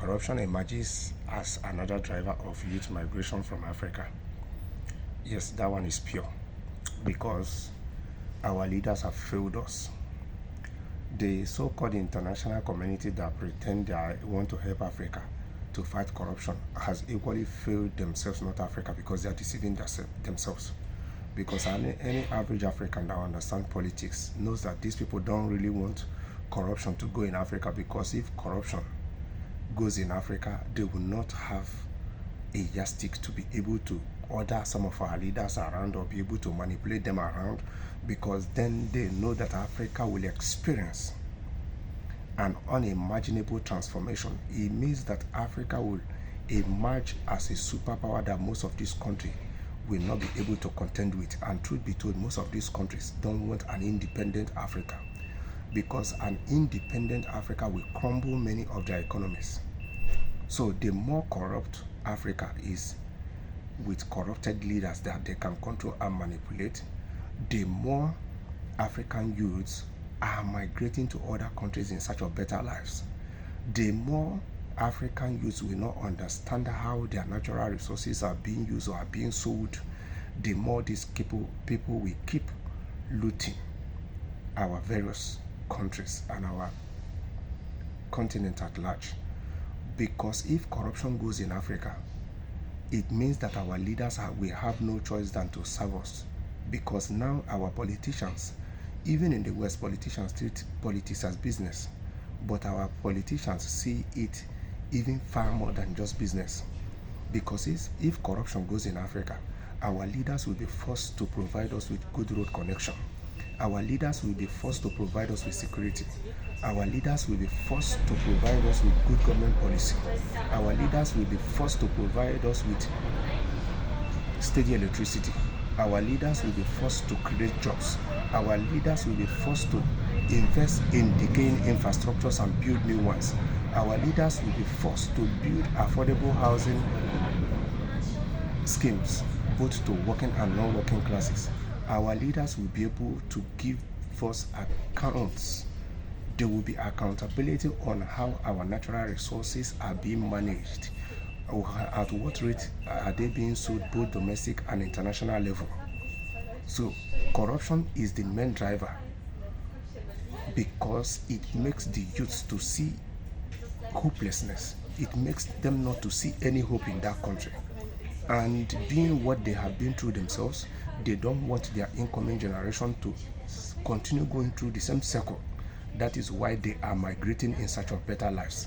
Corruption emerges as another driver of youth migration from Africa. Yes, that one is pure because our leaders have failed us. The so-called international community that pretend they want to help Africa to fight corruption has equally failed themselves, not Africa, because they are deceiving themselves. Because any average African that understands politics knows that these people don't really want corruption to go in Africa, because if corruption goes in Africa, they will not have a yardstick to be able to order some of our leaders around or be able to manipulate them around, because then they know that Africa will experience an unimaginable transformation. It means that Africa will emerge as a superpower that most of these countries will not be able to contend with. And truth be told, most of these countries don't want an independent Africa, because an independent Africa will crumble many of their economies. So the more corrupt Africa is, with corrupted leaders that they can control and manipulate, the more African youths are migrating to other countries in search of better lives. The more African youths will not understand how their natural resources are being used or are being sold, the more these people will keep looting our various countries and our continent at large. Because if corruption goes in Africa, it means that our leaders will have no choice than to serve us. Because now our politicians, even in the West, politicians treat politics as business. But our politicians see it even far more than just business. Because if corruption goes in Africa, our leaders will be forced to provide us with good road connection. Our leaders will be forced to provide us with security. Our leaders will be forced to provide us with good government policy. Our leaders will be forced to provide us with steady electricity. Our leaders will be forced to create jobs. Our leaders will be forced to invest in decaying infrastructures and build new ones. Our leaders will be forced to build affordable housing schemes, both to working and non-working classes. Our leaders will be able to give us accounts. There will be accountability on how our natural resources are being managed, or at what rate are they being sold, both domestic and international level. So corruption is the main driver, because it makes the youths to see hopelessness. It makes them not to see any hope in that country. And being what they have been through themselves, they don't want their incoming generation to continue going through the same circle. That is why they are migrating in search of better lives.